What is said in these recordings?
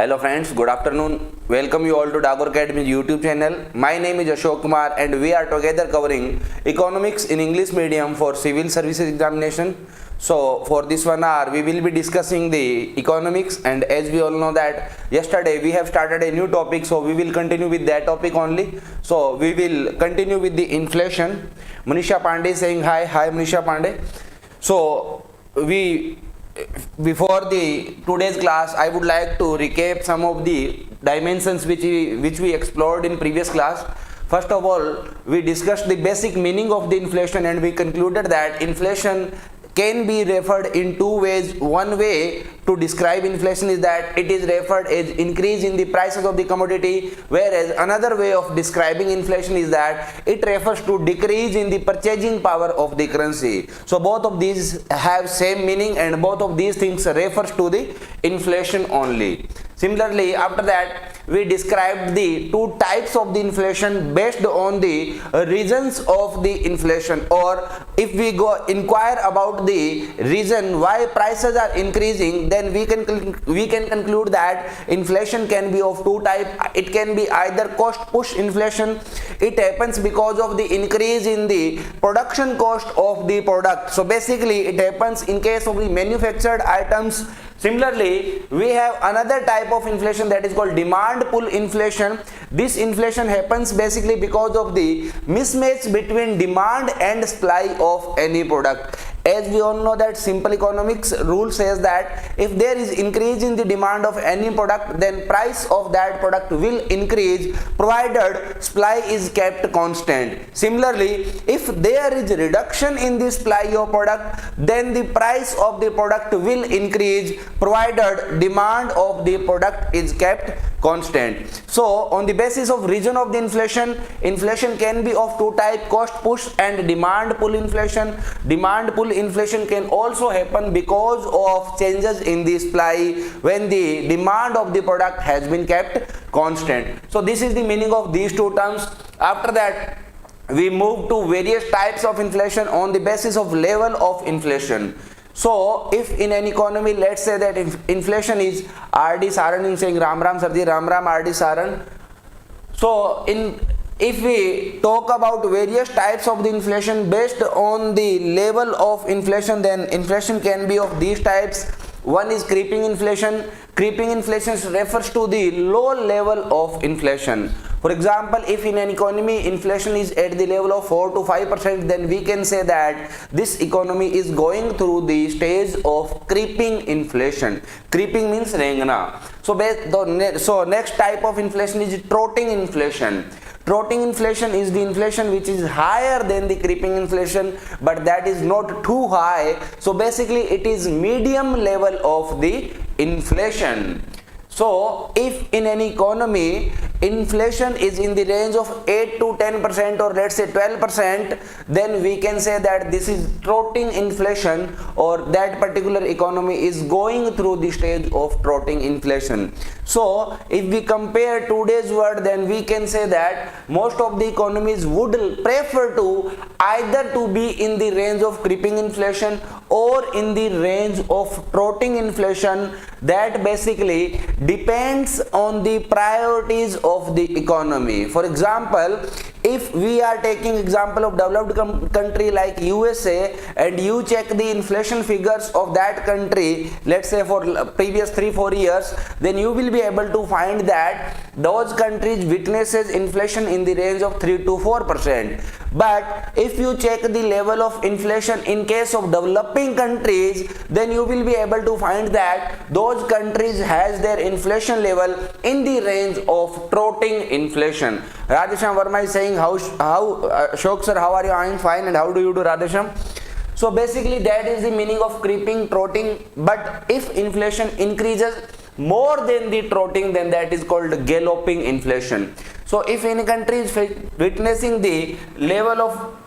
Hello friends, good afternoon. Welcome you all to Dagurs Academy's YouTube channel. My name is Ashok Kumar and we are together covering economics in English medium for civil services examination. So for this 1 hour we will be discussing the economics, and as we all know that yesterday we have started a new topic, so we will continue with that topic only. So we will continue with the inflation. Manisha Pandey is saying hi. Hi Manisha Pandey. So before the today's class, I would like to recap some of the dimensions which we explored in previous class. First of all, we discussed the basic meaning of the inflation, and we concluded that inflation can be referred in two ways. One way to describe inflation is that it is referred as increase in the prices of the commodity, whereas another way of describing inflation is that it refers to decrease in the purchasing power of the currency. So both of these have same meaning and both of these things refers to the inflation only. Similarly, after that we described the two types of the inflation based on the reasons of the inflation, or if we go inquire about the reason why prices are increasing, then we can conclude that inflation can be of two types. It can be either cost push inflation. It happens because of the increase in the production cost of the product. So basically it happens in case of the manufactured items. Similarly, we have another type of inflation that is called demand pull inflation. This inflation happens basically because of the mismatch between demand and supply of any product. As we all know that simple economics rule says that if there is increase in the demand of any product, then price of that product will increase provided supply is kept constant. Similarly, if there is reduction in the supply of product, then the price of the product will increase provided demand of the product is kept constant. So on the basis of reason of the inflation can be of two types, cost push and demand pull inflation. Demand pull inflation can also happen because of changes in the supply when the demand of the product has been kept constant. So this is the meaning of these two terms. After that we move to various types of inflation on the basis of level of inflation. So if in an economy, let's say that inflation is RD Saran is saying Ram Ram Sarji, Ram Ram RD Saran. So if we talk about various types of the inflation based on the level of inflation, then inflation can be of these types. One is creeping inflation. Creeping inflation refers to the low level of inflation. For example, if in an economy inflation is at the level of 4 to 5%, then we can say that this economy is going through the stage of creeping inflation. Creeping means rengna. So next type of inflation is trotting inflation. Trotting inflation is the inflation which is higher than the creeping inflation, but that is not too high. So basically it is medium level of the inflation. So if in an economy inflation is in the range of 8 to 10% or let's say 12%, then we can say that this is trotting inflation, or that particular economy is going through the stage of trotting inflation. So if we compare today's world, then we can say that most of the economies would prefer to either to be in the range of creeping inflation or in the range of trotting inflation. That basically depends on the priorities of the economy. For example, if we are taking example of developed country like USA, and you check the inflation figures of that country, let's say for previous 3-4 years, then you will be able to find that those countries witnesses inflation in the range of 3 to 4%. But if you check the level of inflation in case of developing countries, then you will be able to find that those countries has their inflation level in the range of trotting inflation. Radhesham Verma is saying how Ashok sir, how are you? I am fine, and how do you do, Radhesham? So basically that is the meaning of creeping, trotting. But if inflation increases more than the trotting, then that is called galloping inflation. So if any country is witnessing the level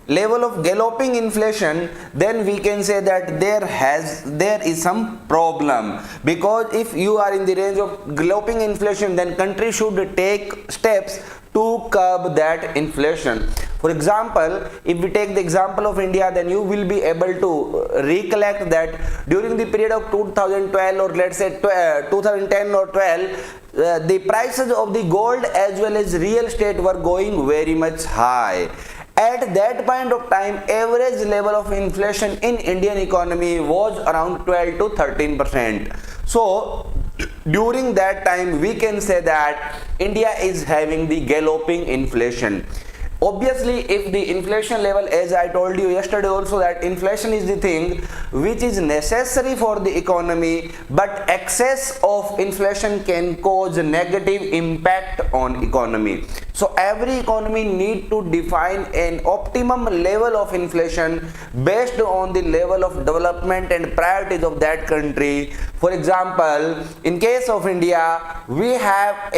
level of galloping inflation, then we can say that there is some problem, because if you are in the range of galloping inflation, then country should take steps to curb that inflation. For example, if we take the example of India, then you will be able to recollect that during the period of 2012, or let's say 2010 or 12, the prices of the gold as well as real estate were going very much high. At that point of time, average level of inflation in Indian economy was around 12 to 13%. So during that time, we can say that India is having the galloping inflation. Obviously, if the inflation level, as I told you yesterday also, that inflation is the thing which is necessary for the economy, but excess of inflation can cause negative impact on economy. So every economy need to define an optimum level of inflation based on the level of development and priorities of that country. For example, in case of India, we have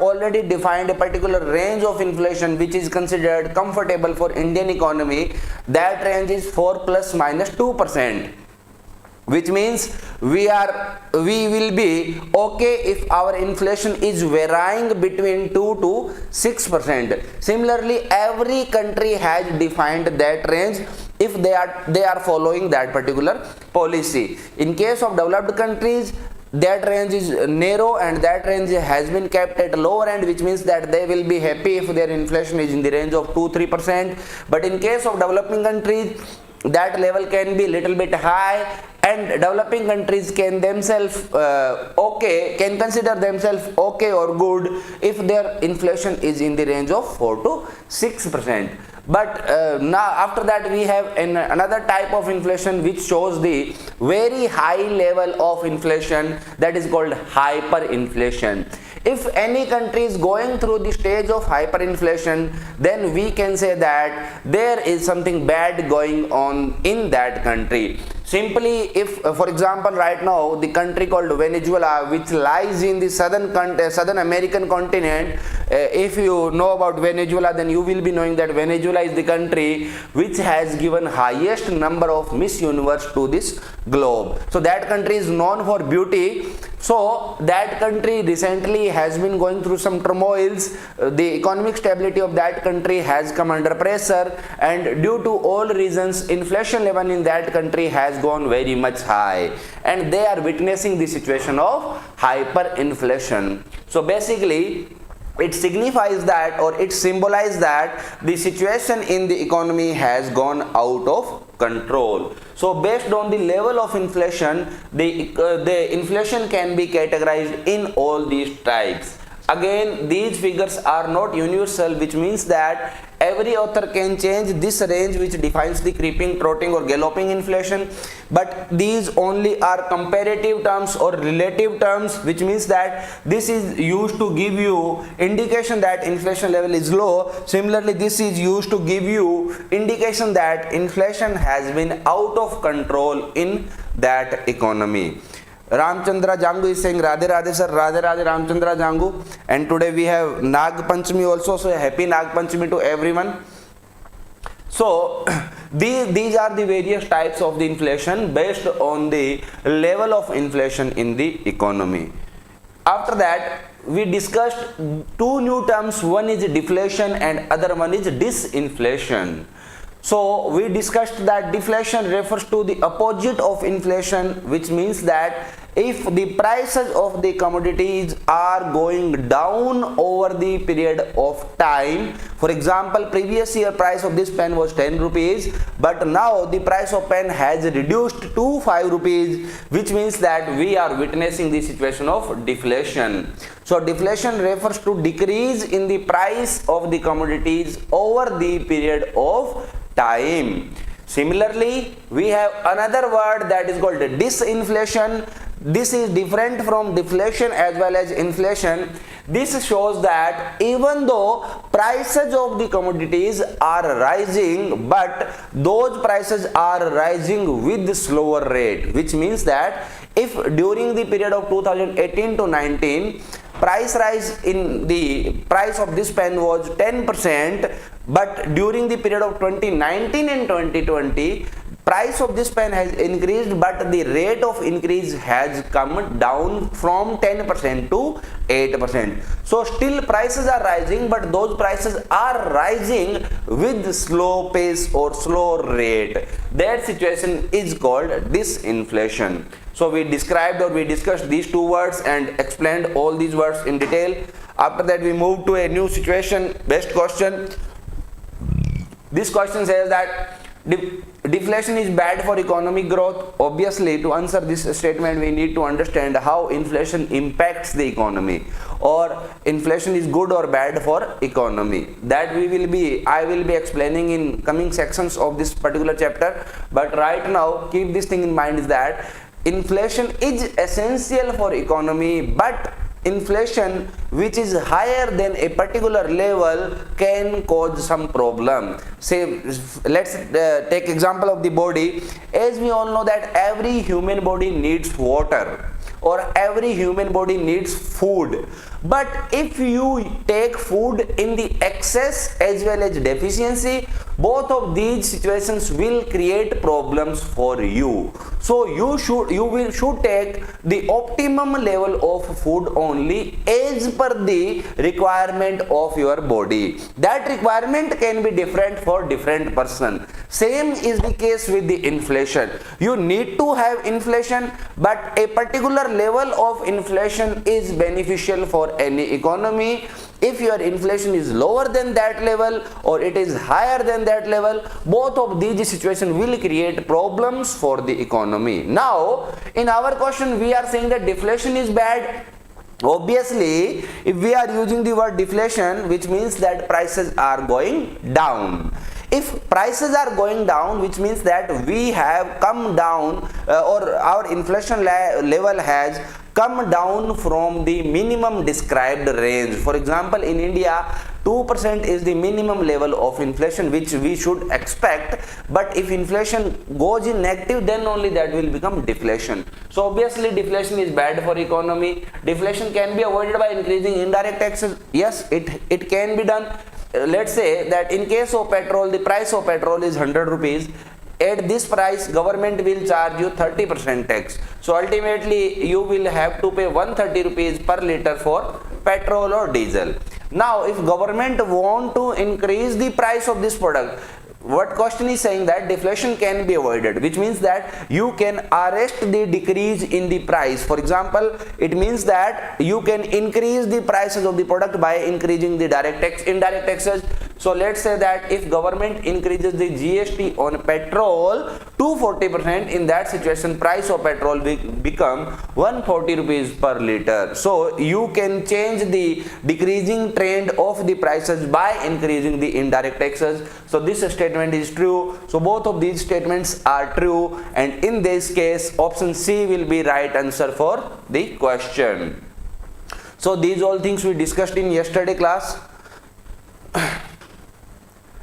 already defined a particular range of inflation which is considered comfortable for Indian economy. That range is 4 plus minus 2%, which means we will be okay if our inflation is varying between 2 to 6%. Similarly, every country has defined that range if they are following that particular policy. In case of developed countries, that range is narrow and that range has been kept at lower end, which means that they will be happy if their inflation is in the range of 2-3%. But in case of developing countries, that level can be little bit high, and developing countries can themselves can consider themselves okay or good if their inflation is in the range of 4 to 6%. But now after that we have another type of inflation which shows the very high level of inflation, that is called hyperinflation. If any country is going through the stage of hyperinflation, then we can say that there is something bad going on in that country. Simply, if for example right now the country called Venezuela, which lies in the southern American continent, if you know about Venezuela, then you will be knowing that Venezuela is the country which has given highest number of Miss Universe to this globe. So that country is known for beauty. So that country recently has been going through some turmoils. The economic stability of that country has come under pressure, and due to all reasons, inflation level in that country has gone very much high, and they are witnessing the situation of hyperinflation. So basically, it signifies that, or it symbolizes that the situation in the economy has gone out of control. So based on the level of inflation, the inflation can be categorized in all these types. Again, these figures are not universal, which means that every author can change this range which defines the creeping, trotting or galloping inflation, but these only are comparative terms or relative terms, which means that this is used to give you indication that inflation level is low. Similarly, this is used to give you indication that inflation has been out of control in that economy. Ramchandra Jangu is saying Radhe Radhe sir, Radhe Radhe Ramchandra Jangu, and today we have Nag Panchami also, so happy Nag Panchami to everyone. So these are the various types of the inflation based on the level of inflation in the economy. After that, we discussed two new terms, one is deflation and other one is disinflation. So we discussed that deflation refers to the opposite of inflation, which means that if the prices of the commodities are going down over the period of time, for example, previous year price of this pen was 10 rupees, but now the price of pen has reduced to 5 rupees, which means that we are witnessing the situation of deflation. So deflation refers to decrease in the price of the commodities over the period of time. Similarly, we have another word that is called disinflation. This is different from deflation as well as inflation. This shows that even though prices of the commodities are rising, but those prices are rising with slower rate, which means that if during the period of 2018 to 19 price rise in the price of this pen was 10%, but during the period of 2019 and 2020, price of this pen has increased, but the rate of increase has come down from 10% to 8%. So still prices are rising, but those prices are rising with slow pace or slow rate. That situation is called disinflation. So we described or we discussed these two words and explained all these words in detail. After that we move to a new situation based question. This question says that deflation is bad for economic growth. Obviously, to answer this statement, we need to understand how inflation impacts the economy, or inflation is good or bad for economy. That I will be explaining in coming sections of this particular chapter. But right now, keep this thing in mind, is that inflation is essential for economy, but inflation which is higher than a particular level can cause some problem. Say, let's take example of the body. As we all know that every human body needs water, or every human body needs food. But if you take food in the excess as well as deficiency, both of these situations will create problems for you. So you should take the optimum level of food only as per the requirement of your body. That requirement can be different for different person. Same is the case with the inflation. You need to have inflation, but a particular level of inflation is beneficial for any economy. If your inflation is lower than that level or it is higher than that level, both of these situations will create problems for the economy. Now, in our question, we are saying that deflation is bad. Obviously, if we are using the word deflation, which means that prices are going down. If prices are going down, which means that we have come down or our inflation level has come down from the minimum described range. For example, in India, 2% is the minimum level of inflation which we should expect, but if inflation goes in negative, then only that will become deflation. So obviously deflation is bad for economy. Deflation can be avoided by increasing indirect taxes. Yes, it can be done. Let's say that in case of petrol, the price of petrol is 100 rupees. At this price, government will charge you 30% tax. So ultimately, you will have to pay 130 rupees per liter for petrol or diesel. Now, if government want to increase the price of this product, what question is saying that deflation can be avoided, which means that you can arrest the decrease in the price. For example, it means that you can increase the prices of the product by increasing the indirect taxes. So let's say that if government increases the GST on petrol to 40%, in that situation price of petrol will become 140 rupees per liter. So you can change the decreasing trend of the prices by increasing the indirect taxes. So this statement is true. So both of these statements are true, and in this case option C will be right answer for the question. So these all things we discussed in yesterday class.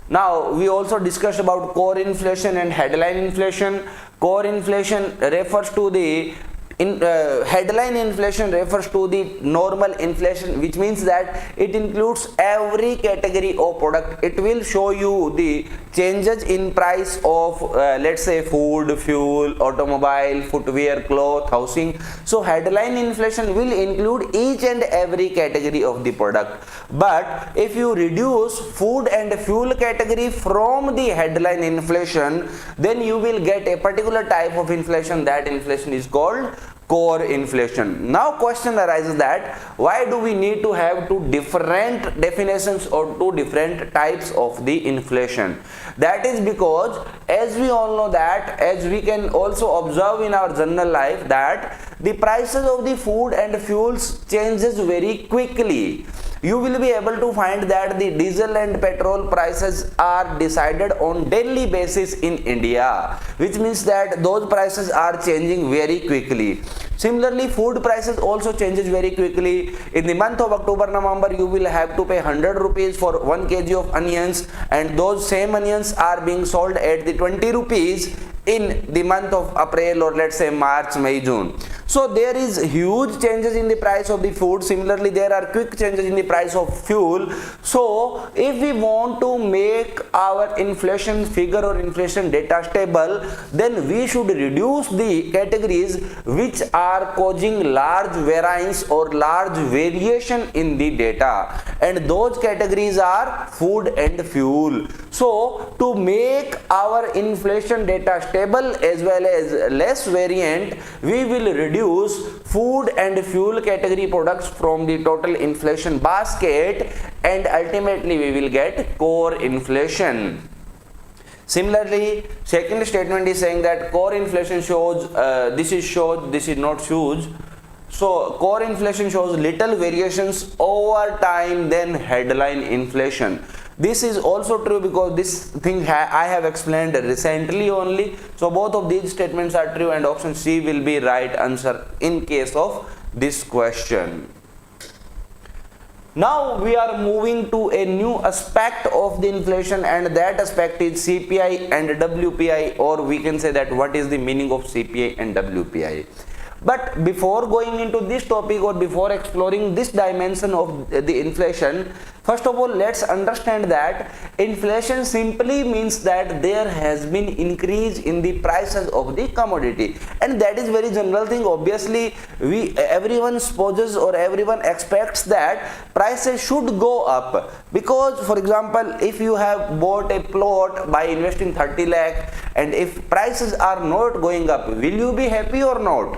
Now we also discussed about core inflation and headline inflation. Core inflation refers to the headline inflation refers to the normal inflation, which means that it includes every category of product. It will show you the changes in price of let's say food, fuel, automobile, footwear, cloth, housing. So headline inflation will include each and every category of the product. But if you reduce food and fuel category from the headline inflation, then you will get a particular type of inflation. That inflation is called core inflation. Now question arises that why do we need to have two different definitions or two different types of the inflation? That is because, as we all know that, as we can also observe in our general life, that the prices of the food and fuels changes very quickly. You will be able to find that the diesel and petrol prices are decided on daily basis in India, which means that those prices are changing very quickly. Similarly, food prices also changes very quickly. In the month of October, November, you will have to pay 100 rupees for 1 kg of onions, and those same onions are being sold at the 20 rupees in the month of April, or let's say March, May, June. So there is huge changes in the price of the food. Similarly, there are quick changes in the price of fuel. So if we want to make our inflation figure or inflation data stable, then we should reduce the categories which are causing large variance or large variation in the data, and those categories are food and fuel. So to make our inflation data stable as well as less variant, we will reduce food and fuel category products from the total inflation basket, and ultimately we will get core inflation. Similarly, second statement is saying that core inflation shows, this is not huge. So core inflation shows little variations over time than headline inflation. This is also true because this thing I have explained recently only. So both of these statements are true, and option C will be right answer in case of this question. Now we are moving to a new aspect of the inflation, and that aspect is CPI and WPI, or we can say that what is the meaning of CPI and WPI. But before going into this topic or before exploring this dimension of the inflation, first of all, let's understand that inflation simply means that there has been increase in the prices of the commodity, and that is very general thing. Obviously, everyone supposes or everyone expects that prices should go up, because for example, if you have bought a plot by investing 30 lakh and if prices are not going up, will you be happy or not?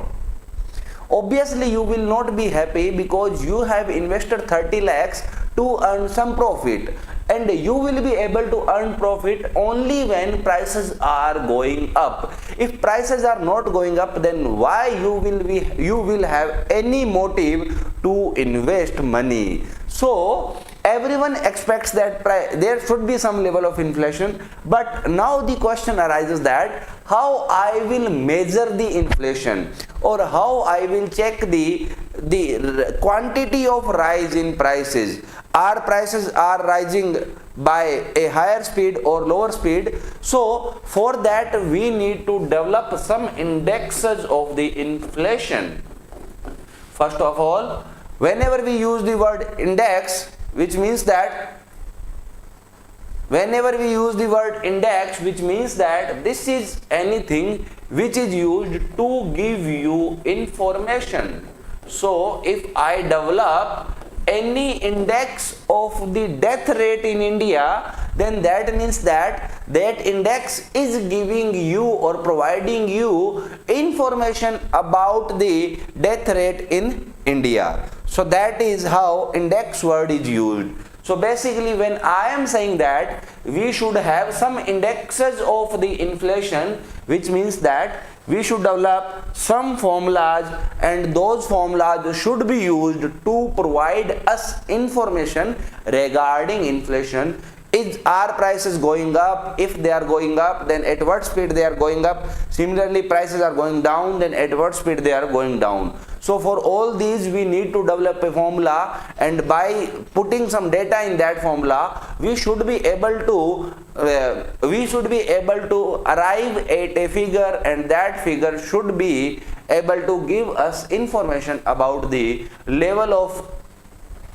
Obviously you will not be happy, because you have invested 30 lakhs to earn some profit, and you will be able to earn profit only when prices are going up. If prices are not going up, then why you will have any motive to invest money? So everyone expects that there should be some level of inflation, but now the question arises that how I will measure the inflation, or how I will check the quantity of rise in prices. Our prices are rising by a higher speed or lower speed. So for that we need to develop some indexes of the inflation. First of all, whenever we use the word index, which means that this is anything which is used to give you information. So if I develop any index of the death rate in India, then that means that index is giving you or providing you information about the death rate in India. So that is how index word is used. So basically, when I am saying that we should have some indexes of the inflation, which means that we should develop some formulas, and those formulas should be used to provide us information regarding inflation. Is our prices going up? If they are going up, then at what speed they are going up? Similarly, prices are going down, then at what speed they are going down? So for all these we need to develop a formula, and by putting some data in that formula, we should be able to arrive at a figure, and that figure should be able to give us information about the level of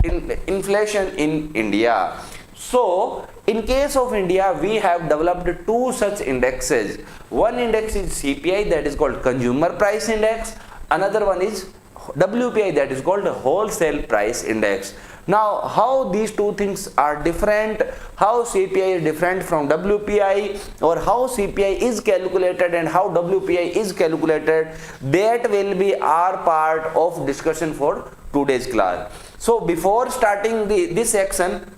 inflation in India. So in case of India, we have developed two such indexes. One index is CPI, that is called Consumer Price Index. Another one is WPI, that is called Wholesale Price Index. Now, how these two things are different, how CPI is different from WPI, or how CPI is calculated and how WPI is calculated, that will be our part of discussion for today's class. So before starting this section,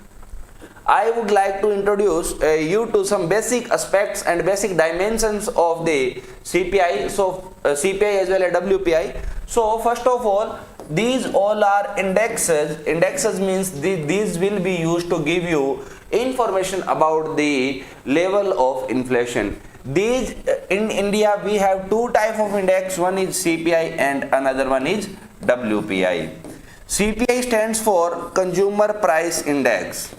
I would like to introduce you to some basic aspects and basic dimensions of the CPI. So CPI as well as WPI. So first of all, these all are indexes. Indexes means these will be used to give you information about the level of inflation. These in India we have two types of index. One is CPI and another one is WPI. CPI stands for Consumer Price Index.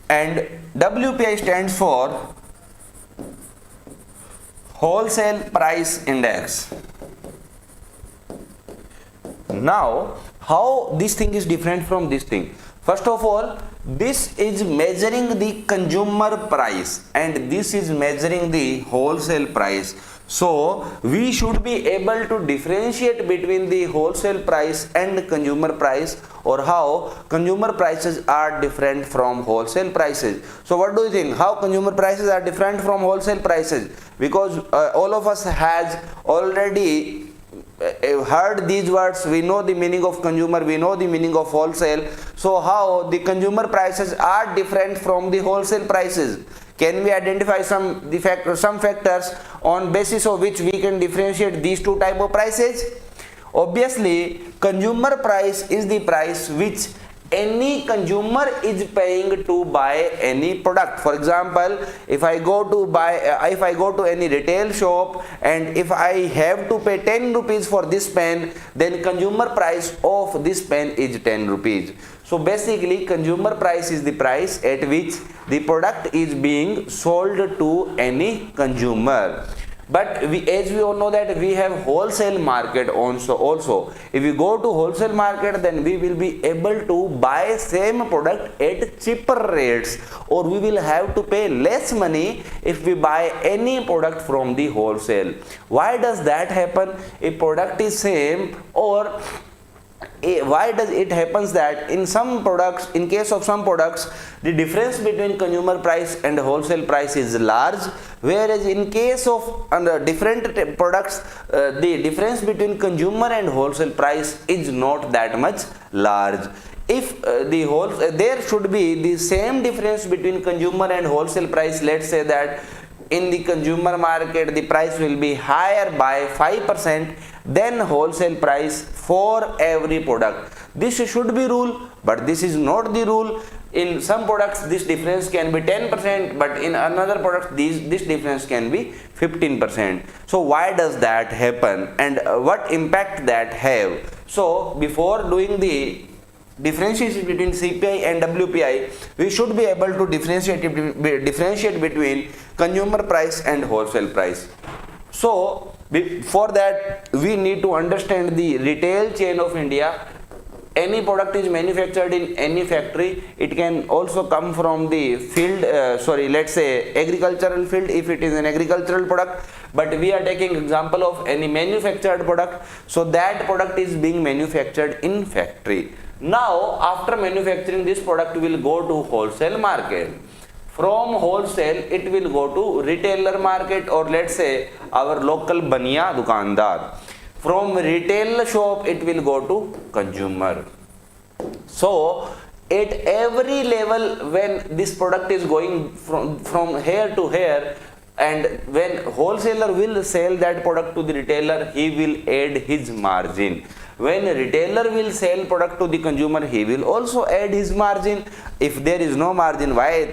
And WPI stands for wholesale price index. Now, how this thing is different from this thing? First of all, this is measuring the consumer price and this is measuring the wholesale price. So, we should be able to differentiate between the wholesale price and consumer price, or how consumer prices are different from wholesale prices. So, what do you think? How consumer prices are different from wholesale prices? Because all of us has already heard these words. We know the meaning of consumer, we know the meaning of wholesale. So how the consumer prices are different from the wholesale prices? Can we identify some factors on basis of which we can differentiate these two type of prices? Obviously, consumer price is the price which any consumer is paying to buy any product. For example, if I go to any retail shop and if I have to pay 10 rupees for this pen, then consumer price of this pen is 10 rupees. So basically, consumer price is the price at which the product is being sold to any consumer. But as we all know that we have wholesale market also. If we go to wholesale market, then we will be able to buy same product at cheaper rates, or we will have to pay less money if we buy any product from the wholesale. Why does that happen? A product is same, or why does it happens that in some products, in case of some products, the difference between consumer price and wholesale price is large, whereas in case of different products, the difference between consumer and wholesale price is not that much large. If there should be the same difference between consumer and wholesale price, let's say that in the consumer market the price will be higher by 5% than wholesale price for every product. This should be rule, but this is not the rule. In some products this difference can be 10%, but in another product this difference can be 15%. So why does that happen and what impact that have? So before doing the differentiation between CPI and WPI, we should be able to differentiate between consumer price and wholesale price. So for that we need to understand the retail chain of India. Any product is manufactured in any factory. It can also come from the field, let's say agricultural field if it is an agricultural product, but we are taking example of any manufactured product. So that product is being manufactured in factory. Now after manufacturing, this product will go to wholesale market. From wholesale it will go to retailer market, or let's say our local baniya dukandar. From retail shop it will go to consumer. So at every level, when this product is going from here to here, and when wholesaler will sell that product to the retailer, he will add his margin. When a retailer will sell product to the consumer, he will also add his margin. If there is no margin, why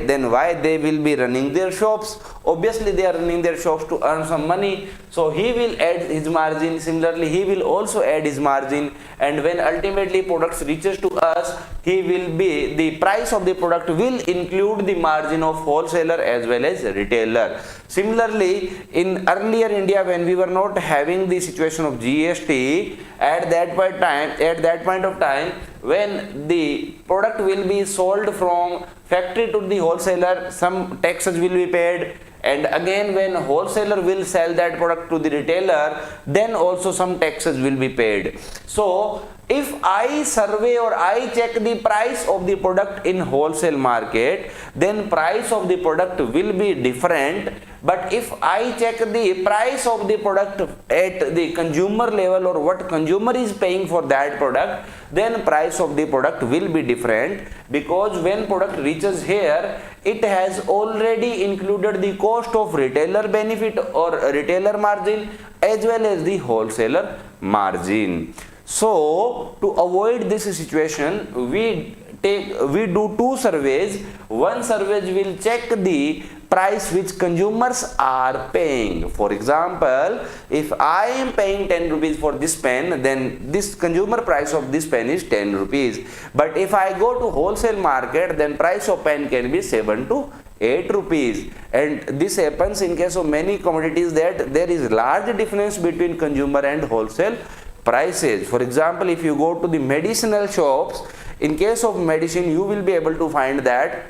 they will be running their shops? Obviously they are running their shops to earn some money, so he will add his margin. Similarly, he will also add his margin, and when ultimately products reaches to us, the price of the product will include the margin of wholesaler as well as retailer. Similarly, in earlier India, when we were not having the situation of GST, at that point of time, when the product will be sold from factory to the wholesaler, some taxes will be paid, and again when wholesaler will sell that product to the retailer, then also some taxes will be paid. So if I survey or I check the price of the product in wholesale market, then price of the product will be different. But if I check the price of the product at the consumer level, or what consumer is paying for that product, then price of the product will be different, because when product reaches here, it has already included the cost of retailer benefit or retailer margin as well as the wholesaler margin. So to avoid this situation, we do two surveys. One survey will check the price which consumers are paying. For example, if I am paying 10 rupees for this pen, then this consumer price of this pen is 10 rupees. But if I go to wholesale market, then price of pen can be 7 to 8 rupees. And this happens in case of many commodities that there is large difference between consumer and wholesale prices. For example, if you go to the medicinal shops, in case of medicine, you will be able to find that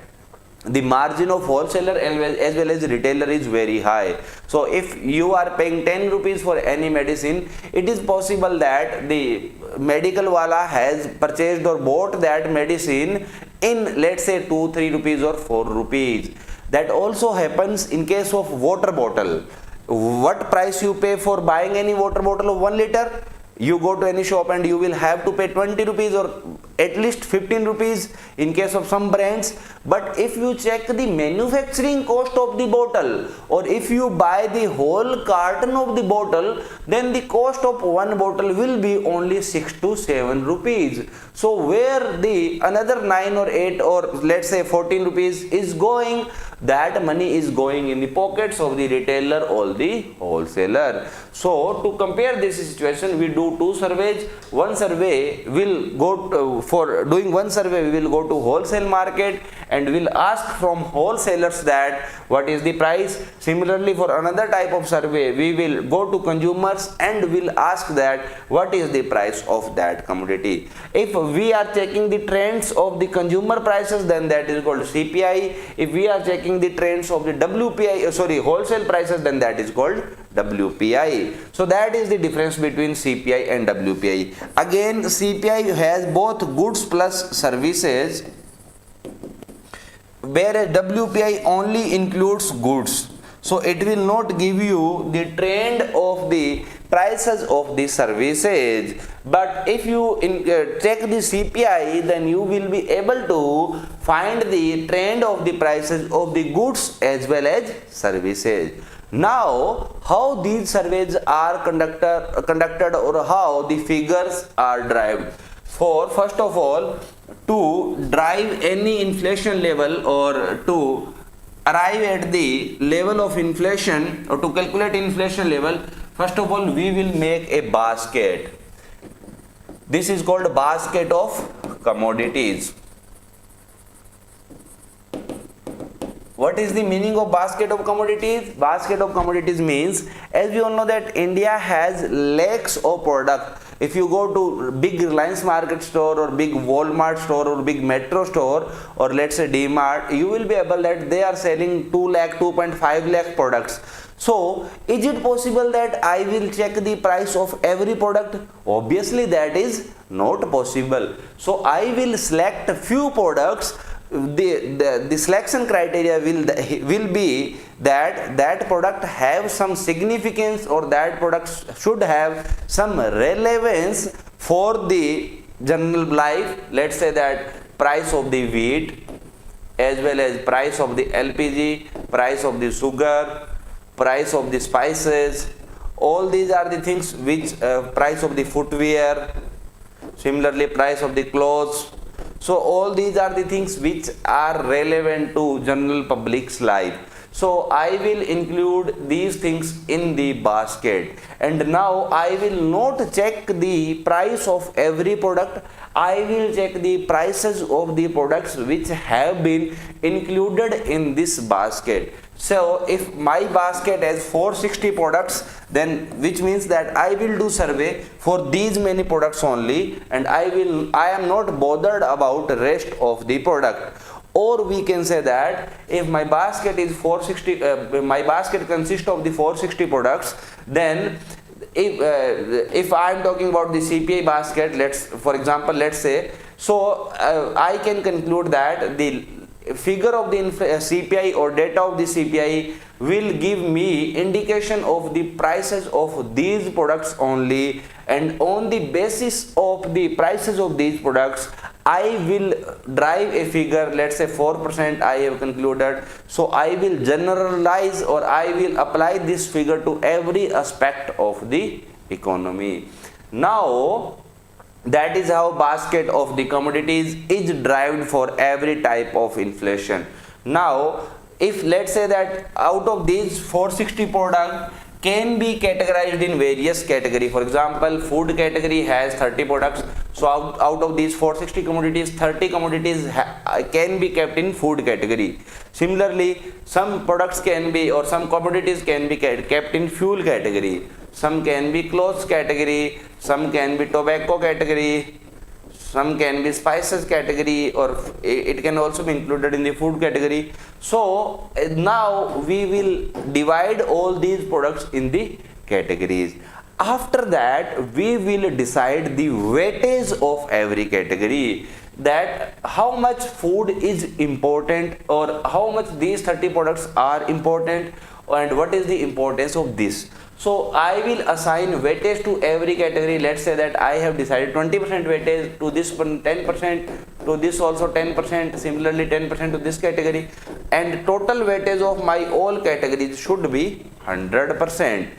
the margin of wholesaler as well as retailer is very high. So if you are paying 10 rupees for any medicine, it is possible that the medical wala has purchased or bought that medicine in, let's say, 2-3 rupees or 4 rupees. That also happens in case of water bottle. What price you pay for buying any water bottle of 1 liter? You go to any shop and you will have to pay 20 rupees or at least 15 rupees in case of some brands. But if you check the manufacturing cost of the bottle, or if you buy the whole carton of the bottle, then the cost of one bottle will be only 6 to 7 rupees. So where the another 9 or 8 or let's say 14 rupees is going, that money is going in the pockets of the retailer or the wholesaler. So to compare this situation, we do two surveys. One survey will go to, for doing one survey, we will go to wholesale market and will ask from wholesalers that what is the price. Similarly, for another type of survey, we will go to consumers and will ask that what is the price of that commodity. If we are checking the trends of the consumer prices, then that is called CPI. If we are checking the trends of the wholesale prices, then that is called WPI. So that is the difference between CPI and WPI. Again, CPI has both goods plus services, whereas WPI only includes goods. So it will not give you the trend of the prices of the services. But if you check the CPI, then you will be able to find the trend of the prices of the goods as well as services. Now, how these surveys are conducted or how the figures are derived. For first of all, to drive any inflation level or to arrive at the level of inflation or to calculate inflation level, first of all, we will make a basket. This is called basket of commodities. What is the meaning of basket of commodities? Basket of commodities means, as we all know that India has lakhs of products. If you go to big Reliance Market store or big Walmart store or big Metro store or let's say D-Mart, you will be able that they are selling 2 lakh, 2.5 lakh products. So, is it possible that I will check the price of every product? Obviously, that is not possible. So, I will select few products. The selection criteria will be that product have some significance or that product should have some relevance for the general life. Let's say that price of the wheat as well as price of the LPG, price of the sugar, price of the spices, all these are the things which price of the footwear, similarly price of the clothes. So all these are the things which are relevant to general public's life. So I will include these things in the basket. And now I will not check the price of every product. I will check the prices of the products which have been included in this basket. So if my basket has 460 products, then which means that I will do survey for these many products only, and I am not bothered about the rest of the product. Or we can say that if my basket is 460, my basket consists of the 460 products, then if I am talking about the CPI basket, for example, let's say, so I can conclude that the figure of the CPI or data of the CPI will give me indication of the prices of these products only, and on the basis of the prices of these products I will drive a figure. Let's say 4% I have concluded, so I will generalize or I will apply this figure to every aspect of the economy. Now that is how basket of the commodities is derived for every type of inflation. Now if let's say that out of these 460 products, can be categorized in various category. For example, food category has 30 products. So out of these 460 commodities, 30 commodities can be kept in food category. Similarly, some products can be, or some commodities can be kept in fuel category. Some can be clothes category, some can be tobacco category, some can be spices category, or it can also be included in the food category. So now we will divide all these products in the categories. After that, we will decide the weightage of every category, that how much food is important, or how much these 30 products are important, and what is the importance of this. So I will assign weightage to every category. Let's say that I have decided 20% weightage to this one, 10% to this, also 10%, similarly 10% to this category, and total weightage of my all categories should be 100%.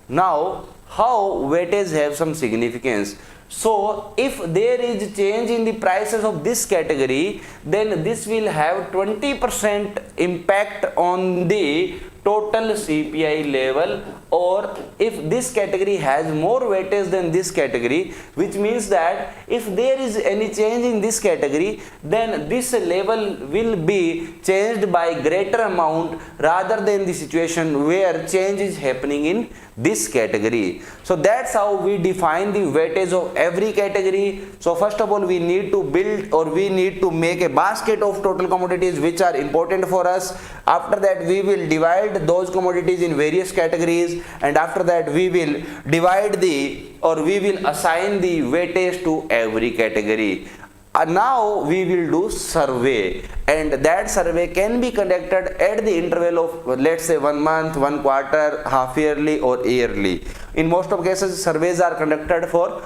Now, how weightage have some significance? So if there is change in the prices of this category, then this will have 20% impact on the total CPI level. Or if this category has more weightage than this category, which means that if there is any change in this category, then this level will be changed by greater amount rather than the situation where change is happening in this category. So that's how we define the weightage of every category. So first of all, we need to build, or we need to make a basket of total commodities which are important for us. After that, we will divide those commodities in various categories, and after that we will divide we will assign the weightage to every category. Now we will do survey, and that survey can be conducted at the interval of, let's say, 1 month, 1 quarter, half yearly or yearly. In most of cases, surveys are conducted for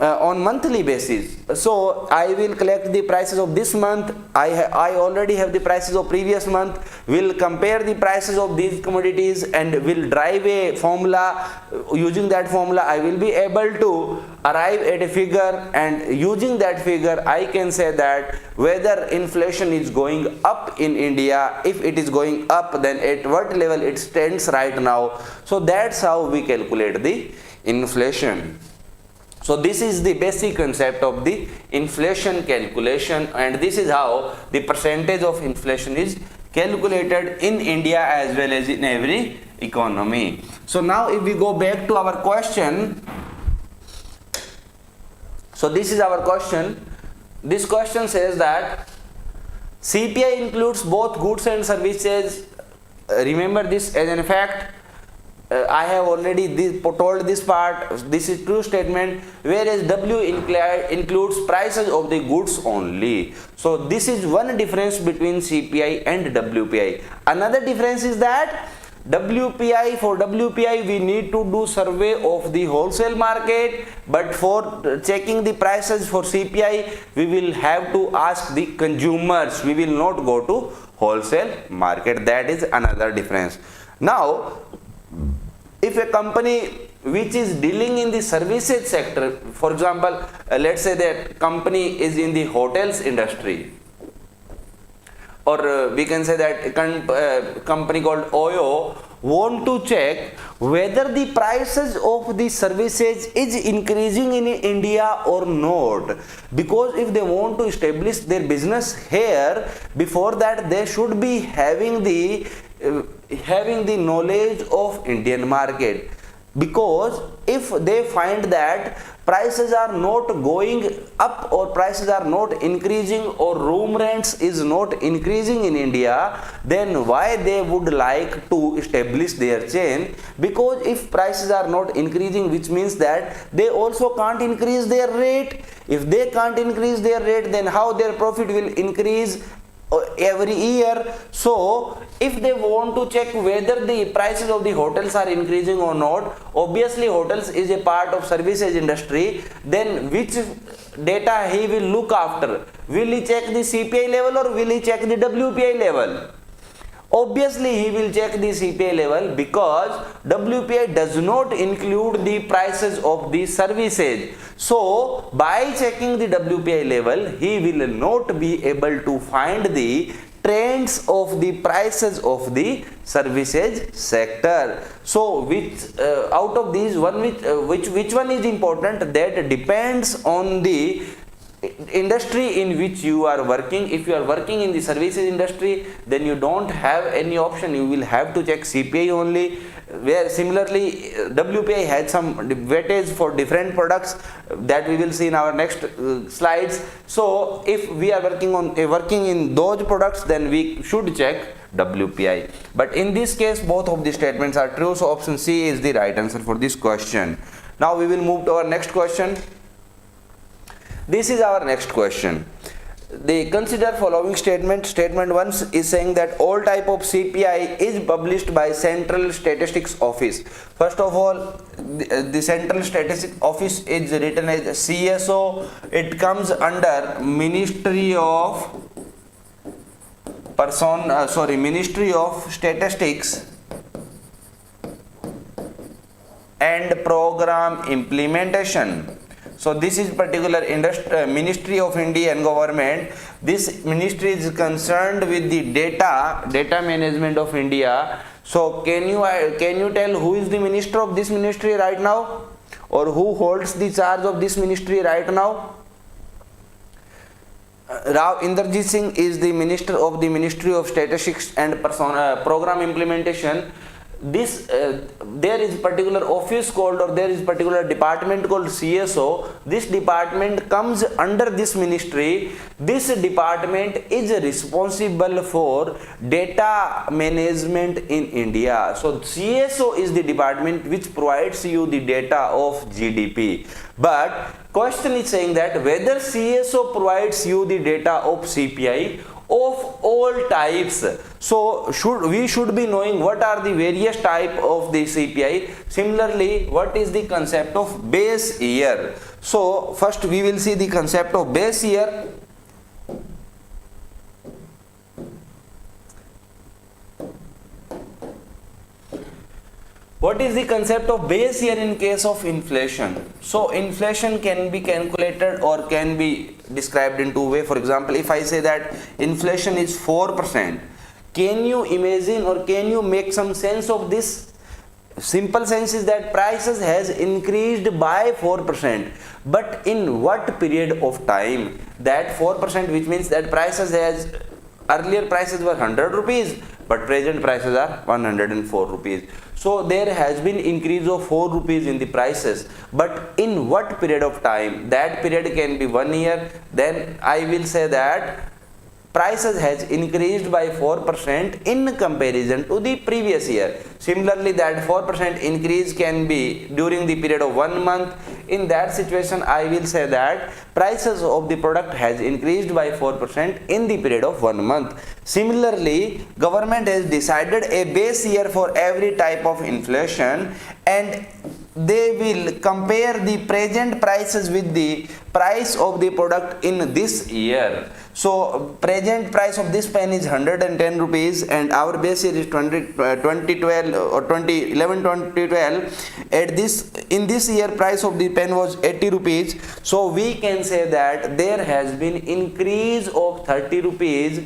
on monthly basis. So I will collect the prices of this month. I already have the prices of previous month. Will compare the prices of these commodities and will drive a formula. Using that formula, I will be able to arrive at a figure, and using that figure I can say that whether inflation is going up in India. If it is going up, then at what level it stands right now. So that's how we calculate the inflation. So this is the basic concept of the inflation calculation, and this is how the percentage of inflation is calculated in India as well as in every economy. So now if we go back to our question, so this is our question. This question says that CPI includes both goods and services. Remember this as a fact. I have already told this part. This is true statement, whereas W includes prices of the goods only. So this is one difference between CPI and WPI. Another difference is that for WPI we need to do survey of the wholesale market, but for checking the prices for CPI we will have to ask the consumers. We will not go to wholesale market. That is another difference. Now, if a company which is dealing in the services sector, for example, let's say that company is in the hotels industry, or we can say that company called OYO want to check whether the prices of the services is increasing in India or not, because if they want to establish their business here, before that they should be having the knowledge of Indian market. Because if they find that prices are not going up, or prices are not increasing, or room rents is not increasing in India, then why they would like to establish their chain? Because if prices are not increasing, which means that they also can't increase their rate. If they can't increase their rate, then how their profit will increase every year? So if they want to check whether the prices of the hotels are increasing or not, obviously hotels is a part of services industry, then which data he will look after? Will he check the CPI level or will he check the WPI level? Obviously he will check the CPI level, because WPI does not include the prices of the services. So by checking the WPI level, he will not be able to find the trends of the prices of the services sector. So which out of these one which one is important, that depends on the industry in which you are working. If you are working in the services industry, then you don't have any option, you will have to check CPI only. Where similarly WPI had some weightage for different products that we will see in our next slides. So if we are working in those products, then we should check WPI. But in this case both of the statements are true, so option C is the right answer for this question. Now we will move to our next question. This is our next question. They consider following statement. Statement 1 is saying that all type of CPI is published by Central Statistics Office. First of all, the Central Statistics Office is written as CSO. It comes under Ministry of Ministry of Statistics and Program Implementation. So this is particular Ministry of Indian government. This ministry is concerned with the data management of India. So can you tell who is the minister of this ministry right now, or who holds the charge of this ministry right now? Rao Inderjit Singh is the minister of the Ministry of Statistics and Program Implementation. There is particular office called, or there is particular department called CSO. This department comes under this ministry. This department is responsible for data management in India. So CSO is the department which provides you the data of GDP. But question is saying that whether CSO provides you the data of CPI of all types. So we should be knowing what are the various type of the CPI. Similarly, what is the concept of base year? So first we will see the concept of base year. What is the concept of base year in case of inflation? So inflation can be calculated or can be described in two ways. For example, if I say that inflation is 4%, can you imagine or can you make some sense of this? Simple sense is that prices has increased by 4%, but in what period of time? That 4%, which means that prices has, earlier prices were 100 rupees, but present prices are 104 rupees. So there has been increase of 4 rupees in the prices, but in what period of time? That period can be 1 year. Then I will say that prices has increased by 4% in comparison to the previous year. Similarly, that 4% increase can be during the period of 1 month. In that situation, I will say that prices of the product has increased by 4% in the period of 1 month. Similarly, government has decided a base year for every type of inflation, and they will compare the present prices with the price of the product in this year. So present price of this pen is 110 rupees and our base year is 2012 or 2012. In this year price of the pen was 80 rupees. So we can say that there has been increase of 30 rupees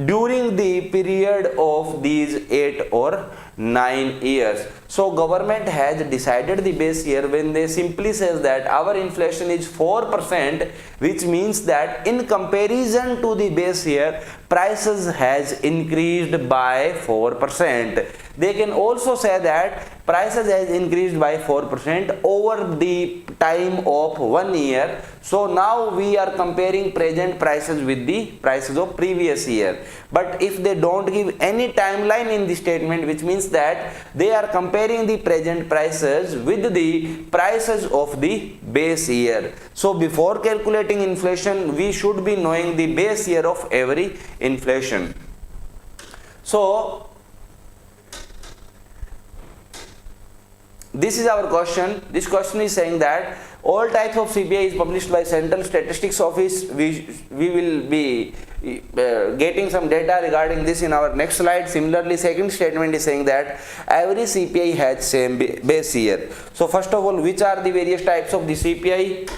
during the period of these 8 or 9 years. So government has decided the base year when they simply says that our inflation is 4%, which means that in comparison to the base year, prices has increased by 4%. They can also say that prices has increased by 4% over the time of 1 year. So now we are comparing present prices with the prices of previous year. But if they don't give any timeline in the statement, which means that they are comparing the present prices with the prices of the base year. So before calculating inflation, we should be knowing the base year of every inflation. So this is our question. This question is saying that all types of CPI is published by Central Statistics Office. We will be getting some data regarding this in our next slide. Similarly, second statement is saying that every CPI has same base year. So first of all, which are the various types of the CPI?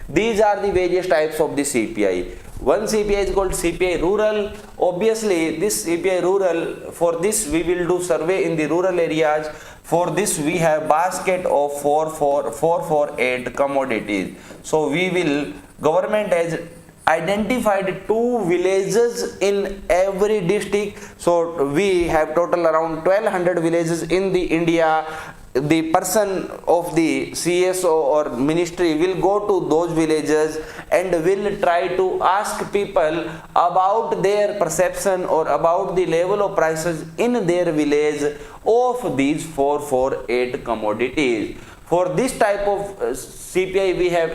These are the various types of the CPI. One CPI is called CPI rural. Obviously this CPI rural, for this we will do survey in the rural areas. For this we have basket of 448 commodities. So we will, government has identified 2 villages in every district. So we have total around 1200 villages in the India. The person of the CSO or ministry will go to those villages and will try to ask people about their perception or about the level of prices in their village of these 448 commodities. For this type of CPI we have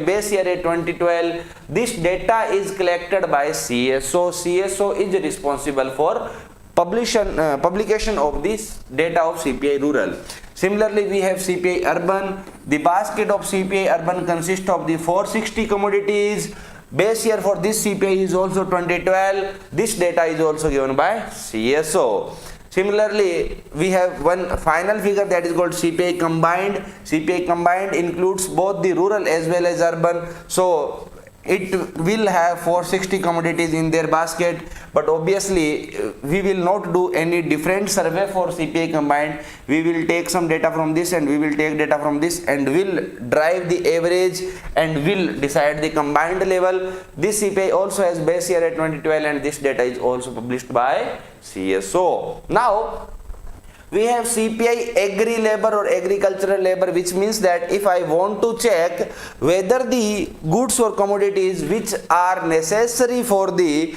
base year 2012. This data is collected by CSO. CSO is responsible for publication of this data of CPI rural. Similarly, we have CPI urban. The basket of CPI urban consists of the 460 commodities. Base year for this CPI is also 2012. This data is also given by CSO. Similarly, we have one final figure that is called CPI combined. CPI combined includes both the rural as well as urban. So it will have 460 commodities in their basket, but obviously we will not do any different survey for CPI combined. We will take some data from this and we will take data from this and will drive the average and will decide the combined level. This CPI also has base year at 2012 and this data is also published by CSO. Now we have CPI agri labor or agricultural labor, which means that if I want to check whether the goods or commodities which are necessary for the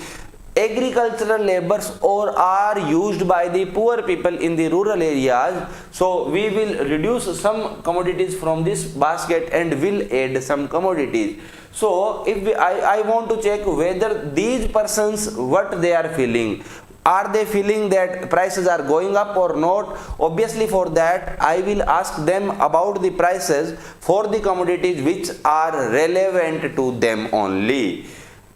agricultural labors or are used by the poor people in the rural areas, so we will reduce some commodities from this basket and will add some commodities. So if I want to check whether these persons, what they are feeling, are they feeling that prices are going up or not? Obviously for that I will ask them about the prices for the commodities which are relevant to them only.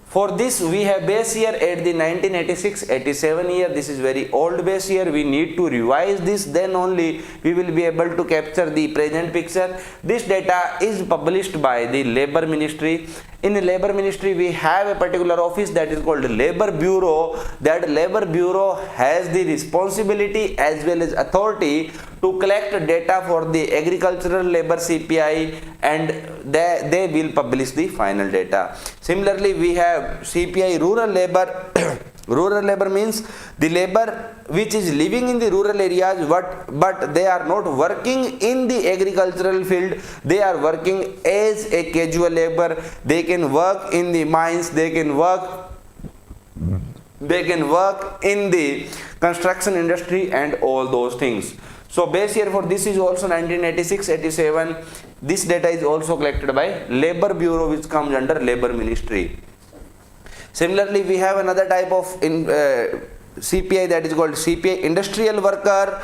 For this we have base year at the 1986-87 year. This is very old base year. We need to revise this, then only we will be able to capture the present picture. This data is published by the Labor Ministry. In the Labor Ministry we have a particular office that is called Labor Bureau. That Labor Bureau has the responsibility as well as authority to collect data for the agricultural labor CPI, and they will publish the final data. Similarly, we have CPI rural labor. Rural labor means the labor which is living in the rural areas, but they are not working in the agricultural field. They are working as a casual labor. They can work in the mines, they can work in the construction industry and all those things. So base year for this is also 1986-87. This data is also collected by Labor Bureau, which comes under Labor Ministry. Similarly, we have another type of CPI that is called CPI industrial worker.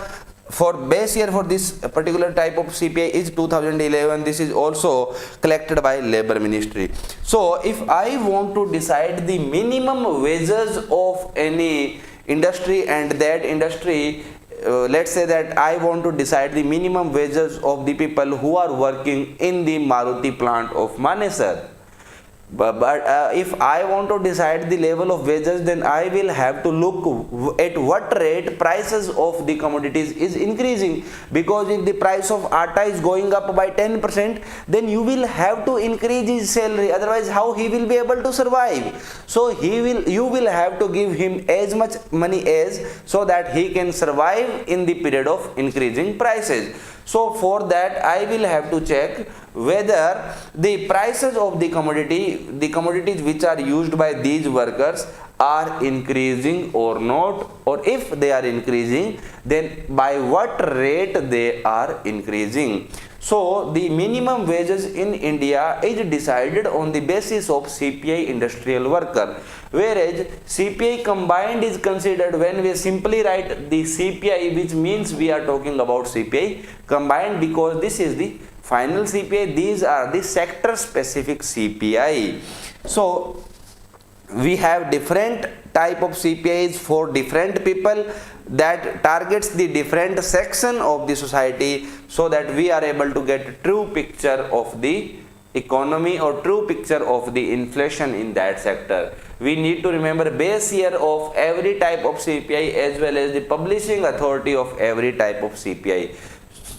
For base year for this particular type of CPI is 2011. This is also collected by Labor Ministry. So if I want to decide the minimum wages of any industry, and that industry, let's say that I want to decide the minimum wages of the people who are working in the Maruti plant of Manesar. But if I want to decide the level of wages, then I will have to look at what rate prices of the commodities is increasing. Because if the price of atta is going up by 10%, then you will have to increase his salary. Otherwise, how he will be able to survive? So you will have to give him as much money as, so that he can survive in the period of increasing prices. So for that I will have to check whether the prices of the commodities which are used by these workers are increasing or not, or if they are increasing, then by what rate they are increasing. So the minimum wages in India is decided on the basis of CPI industrial worker, whereas CPI combined is considered when we simply write the CPI, which means we are talking about CPI combined, because this is the final CPI. These are the sector specific CPI. So we have different type of CPIs for different people that targets the different section of the society, so that we are able to get true picture of the economy or true picture of the inflation in that sector. We need to remember base year of every type of CPI as well as the publishing authority of every type of CPI.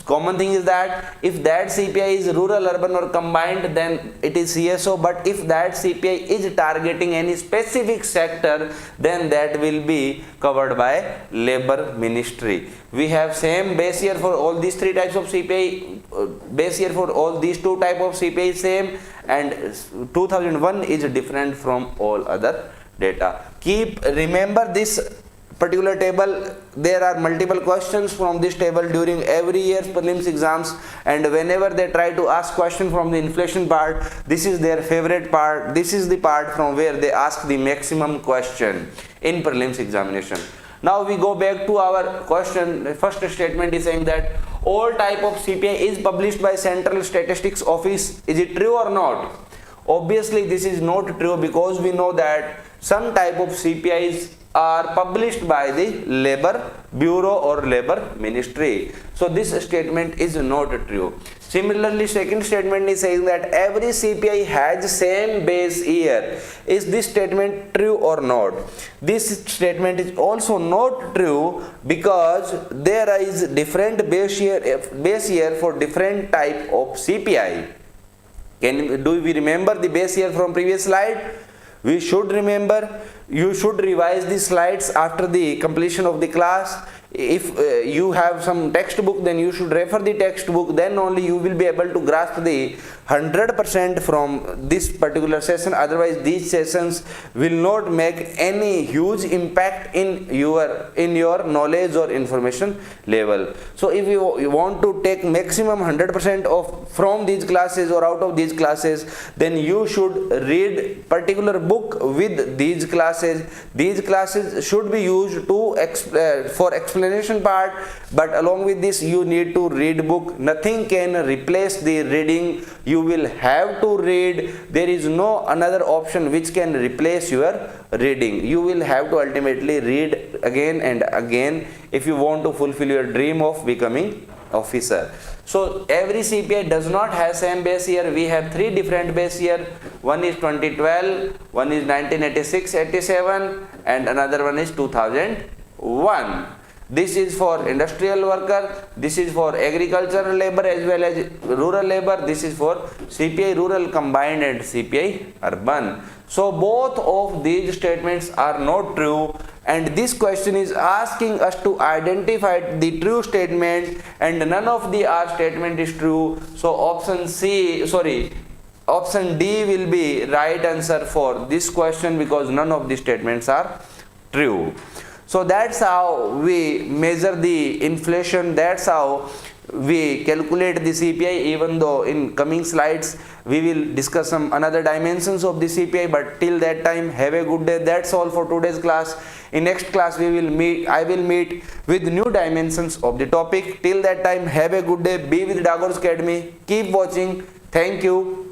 Common thing is that if that CPI is rural, urban or combined, then it is CSO, but if that CPI is targeting any specific sector, then that will be covered by Labor Ministry. We have same base year for all these three types of CPI, base year for all these two type of CPI same, and 2001 is different from all other data. Remember this particular table. There are multiple questions from this table during every year's prelims exams, and whenever they try to ask question from the inflation part, this is their favorite part. This is the part from where they ask the maximum question in prelims examination. Now we go back to our question. The first statement is saying that all type of CPI is published by Central Statistics Office. Is it true or not? Obviously this is not true, because we know that some type of CPIs are published by the Labor Bureau or Labor Ministry. So this statement is not true. Similarly, second statement is saying that every CPI has same base year. Is this statement true or not? This statement is also not true, because there is different base year for different type of CPI. Do we remember the base year from previous slide? We should remember. You should revise the slides after the completion of the class. If you have some textbook, then you should refer the textbook, then only you will be able to grasp the 100% from this particular session. Otherwise these sessions will not make any huge impact in your knowledge or information level. So if you want to take maximum 100% of from these classes or out of these classes, then you should read particular book with these classes. These classes should be used to for explanation part, but along with this you need to read book. Nothing can replace the reading. You will have to read. There is no another option which can replace your reading. You will have to ultimately read again and again if you want to fulfill your dream of becoming officer. So every CPI does not have same base year. We have three different base year. One is 2012, one is 1986-87, and another one is 2001. This is for industrial worker, this is for agricultural labor as well as rural labor, this is for CPI rural combined and CPI urban. So both of these statements are not true, and this question is asking us to identify the true statement, and none of the R statement is true. So option D will be right answer for this question, because none of the statements are true. So that's how we measure the inflation, that's how we calculate the CPI, even though in coming slides we will discuss some another dimensions of the CPI, but till that time, have a good day. That's all for today's class. In next class I will meet with new dimensions of the topic. Till that time, have a good day. Be with Dagurs Academy. Keep watching. Thank you.